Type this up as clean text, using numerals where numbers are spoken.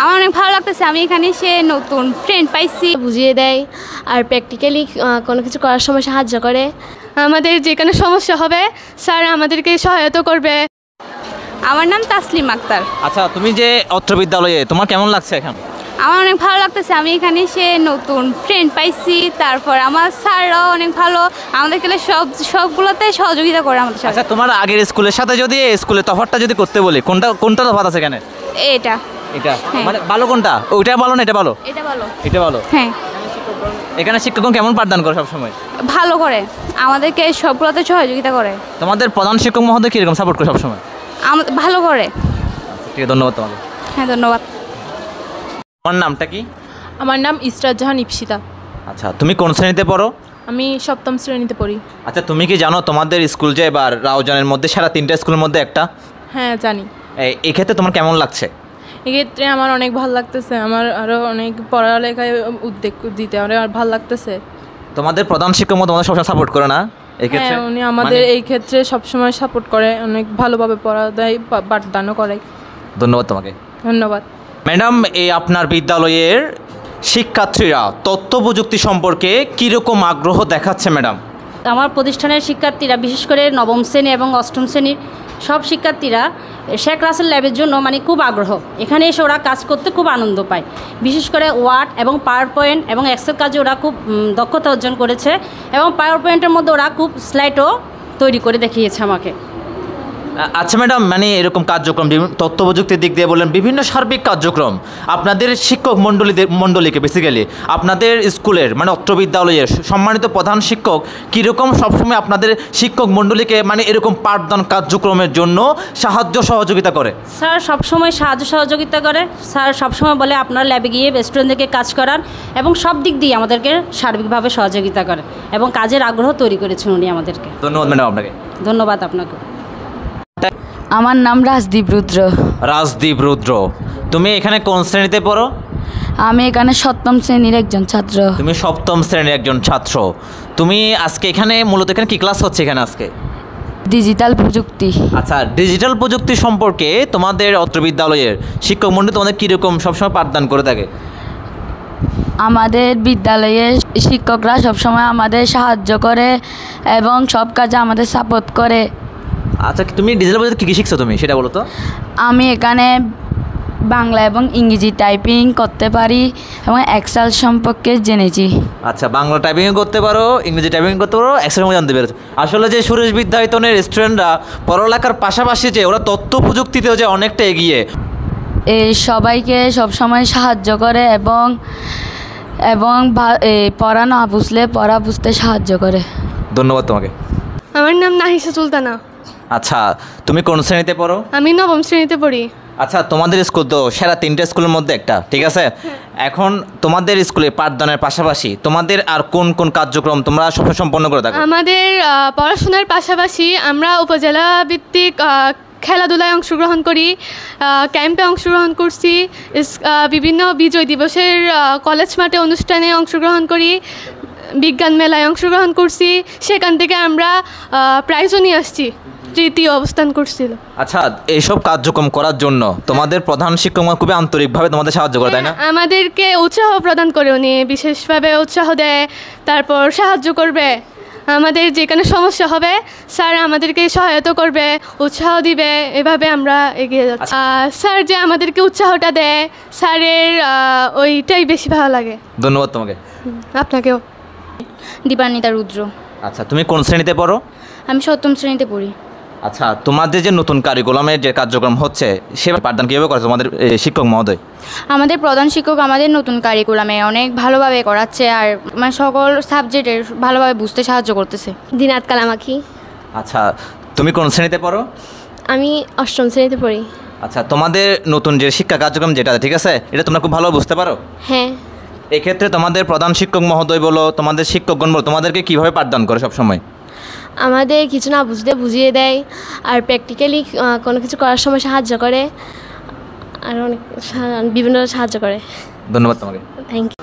আমার অনেক ভালো লাগতেছে, আমি এখানে এসে নতুন ফ্রেন্ড পাইছি। বুঝিয়ে দেয় আর প্র্যাকটিক্যালি কোনো কিছু করার সময় সাহায্য করে। আমাদের যেখানে সমস্যা হবে স্যার আমাদেরকে সহায়তা করবে। আমার নাম তাসলিম আক্তার। আচ্ছা, তুমি যে অত্র বিদ্যালয়ে তোমার কেমন লাগছে এখন? আমার অনেক ভালো লাগতেছে, আমি এখানে এসে নতুন ফ্রেন্ড পাইছি। তারপর আমার স্যাররাও অনেক ভালো, আমাদেরকে সবগুলোতে সহযোগিতা করে আমাদের সাথে। আচ্ছা, তোমার আগের স্কুলের সাথে যদি স্কুলের তফাৎটা যদি করতে বলি, কোনটা তফাৎ আছে এখানে? এটা মানে ভালো কোনটা? ওইটা ভালো না এটা ভালো? এটা ভালো। হ্যাঁ। এখানে শিক্ষকগণ কেমন পাঠদান করে সবসময়? ভালো করে, আমাদেরকে সবগুলোতে সহযোগিতা করে। তোমাদের প্রধান শিক্ষক মহোদয় কিরকম সাপোর্ট করে সবসময়? ভালো করে। ঠিক আছে, ধন্যবাদ তোমাকে। হ্যাঁ, ধন্যবাদ। তোমার নামটা কি? আমার নাম ইসরাত জাহান ইপসিতা। আচ্ছা, তুমি কোন শ্রেণীতে পড়ো? আমি সপ্তম শ্রেণীতে পড়ি। আচ্ছা, তুমি কি জানো তোমাদের স্কুল যে এবার রাউজানের মধ্যে সেরা 3টা স্কুলের মধ্যে একটা? হ্যাঁ, জানি। এই ক্ষেত্রে তোমার কেমন লাগছে? এক্ষেত্রে আমার অনেক ভালো লাগতেছে, আমার আরও অনেক পড়ালেখায় উদ্যোগ দিতে আমার ভালো লাগতেছে। তোমাদের প্রধান শিক্ষক তোমাদের সবসময় সাপোর্ট করে না এই ক্ষেত্রে? হ্যাঁ, উনি আমাদের এই ক্ষেত্রে সবসময় সাপোর্ট করে, অনেক ভালোভাবে পড়া দেয়, পাঠদানও করে। ধন্যবাদ তোমাকে। ধন্যবাদ ম্যাডাম। এই আপনার বিদ্যালয়ের শিক্ষার্থীরা তথ্য প্রযুক্তি সম্পর্কে কীরকম আগ্রহ দেখাচ্ছে ম্যাডাম? আমার প্রতিষ্ঠানের শিক্ষার্থীরা বিশেষ করে নবম শ্রেণী এবং অষ্টম শ্রেণীর সব শিক্ষার্থীরা শেখ রাসেল ল্যাবের জন্য খুব আগ্রহ। এখানে এসে ওরা কাজ করতে খুব আনন্দ পায়। বিশেষ করে ওয়ার্ড এবং পাওয়ার পয়েন্ট এবং এক্সেল কাজে ওরা খুব দক্ষতা অর্জন করেছে এবং পাওয়ার পয়েন্টের মধ্যে ওরা খুব স্লাইডও তৈরি করে দেখিয়েছে আমাকে। আচ্ছা ম্যাডাম, এরকম কার্যক্রম তথ্য প্রযুক্তির দিক দিয়ে বললেন, বিভিন্ন সার্বিক কার্যক্রম আপনাদের শিক্ষক মণ্ডলীকে বেসিক্যালি আপনাদের স্কুলের অত্র বিদ্যালয়ের সম্মানিত প্রধান শিক্ষক কীরকম সবসময় আপনাদের শিক্ষক মণ্ডলীকে এরকম পাঠদান কার্যক্রমের জন্য সাহায্য সহযোগিতা করে? স্যার সবসময় সাহায্য সহযোগিতা করে। স্যার সবসময় বলে আপনার ল্যাবে গিয়ে স্টুডেন্টদেরকে কাজ করান এবং সব দিক দিয়ে আমাদেরকে সার্বিকভাবে সহযোগিতা করে এবং কাজের আগ্রহ তৈরি করেছেন উনি আমাদেরকে। ধন্যবাদ ম্যাডাম আপনাকে। ধন্যবাদ আপনাকে। আমার নাম রাজদীপ রুদ্র। রাজদীপ রুদ্র, তুমি এখানে কোন শ্রেণীতে পড়ো? আমি এখানে সপ্তম শ্রেণীর একজন ছাত্র। তুমি সপ্তম শ্রেণীর একজন ছাত্র। তুমি আজকে এখানে মূলত এখানে কি ক্লাস হচ্ছে এখানে আজকে? ডিজিটাল প্রযুক্তি। আচ্ছা, ডিজিটাল প্রযুক্তি সম্পর্কে তোমাদের অত্র বিদ্যালয়ের শিক্ষক মণ্ডলী তোমাদের কীরকম সবসময় পাঠদান করে থাকে? আমাদের বিদ্যালয়ের শিক্ষকরা সবসময় আমাদের সাহায্য করে এবং সব কাজে আমাদের সাপোর্ট করে। আচ্ছা, তুমি ডিজিটাল প্রযুক্তি কী শিখছো তুমি সেটা বলো তো? আমি এখানে বাংলা এবং ইংরেজি টাইপিং করতে পারি এবং এক্সেল সম্পর্কে জেনেছি। আচ্ছা, বাংলা টাইপিং করতে পারো, ইংরেজি টাইপিং করতে পারো, এক্সেল সম্পর্কে জানতে পেরেছো। আসলে যে সুরেশ বিদ্যায়তনের স্টুডেন্টরা পড়ালেখার পাশাপাশি যে ওরা তথ্য প্রযুক্তিতেও যে অনেকটা এগিয়ে, এই সবাইকে সবসময় সাহায্য করে এবং পড়া না বুঝলে পড়া বুঝতে সাহায্য করে। ধন্যবাদ তোমাকে। আমার নাম নাহিসা সুলতানা। আচ্ছা, তুমি কোন শ্রেণীতে পড়ো? আমি নবম শ্রেণীতে পড়ি। আচ্ছা, তোমাদের স্কুল তো সেরা 3টে স্কুলের মধ্যে একটা, ঠিক আছে? এখন তোমাদের স্কুলে পাঠদানের পাশাপাশি তোমাদের আর কোন কোন কার্যক্রম তোমরা সবসময় সম্পন্ন করে থাকো? আমাদের পড়াশোনার পাশাপাশি আমরা উপজেলা ভিত্তিক খেলাধুলায় অংশগ্রহণ করি, ক্যাম্পে অংশগ্রহণ করছি, বিভিন্ন বিজয় দিবসের কলেজ মাঠে অনুষ্ঠানে অংশগ্রহণ করি, বিজ্ঞান মেলায় অংশগ্রহণ করছি, সেখান থেকে আমরা প্রাইজও নিয়ে আসছি, তৃতীয় অবস্থান করছিল। আচ্ছা, এইসব কার্যক্রম করার জন্য তোমাদের প্রধান শিক্ষক খুবই আন্তরিকভাবে তোমাদের সাহায্য করে, তাই না? আমাদেরকে উৎসাহ প্রদান করে উনি, বিশেষভাবে উৎসাহ দেয়, তারপর সাহায্য করবে। আমাদের যেখানে সমস্যা হবে স্যার আমাদেরকে সহায়তা করবে, উৎসাহ দিবে, এভাবে আমরা এগিয়ে যাচ্ছি। স্যার যে আমাদেরকে উৎসাহটা দেয়, স্যারের ওইটাই বেশি ভালো লাগে। ধন্যবাদ তোমাকে। আপনাকেও। দীপান্বিতা রুদ্র। আচ্ছা, তুমি কোন শ্রেণীতে পড়ো? আমি সপ্তম শ্রেণীতে পড়ি। আচ্ছা, তোমাদের যে নতুন কারিকুলামের যে কার্যক্রম হচ্ছে সে পাঠদান কীভাবে করে তোমাদের শিক্ষক মহোদয়? আমাদের প্রধান শিক্ষক আমাদের নতুন কারিকুলামে অনেক ভালোভাবে করাচ্ছে আর সকল সাবজেক্টের ভালোভাবে বুঝতে সাহায্য করতেছে। দিনাত কালামাখি। আচ্ছা, তুমি কোন শ্রেণীতে পড়ো? আমি অষ্টম শ্রেণীতে পড়ি। আচ্ছা, তোমাদের নতুন যে শিক্ষা কার্যক্রম যেটা, ঠিক আছে, এটা তোমরা খুব ভালো বুঝতে পারো? হ্যাঁ। এক্ষেত্রে তোমাদের প্রধান শিক্ষক মহোদয় বলো, তোমাদের শিক্ষকগণ বলো, তোমাদেরকে কীভাবে পাঠদান করে সবসময়? আমাদের কিছু না বুঝতে বুঝিয়ে দেয় আর প্র্যাকটিক্যালি কোনো কিছু করার সময় সাহায্য করে আর অনেক বিভিন্ন সাহায্য করে। ধন্যবাদ তোমাকে। Thank you.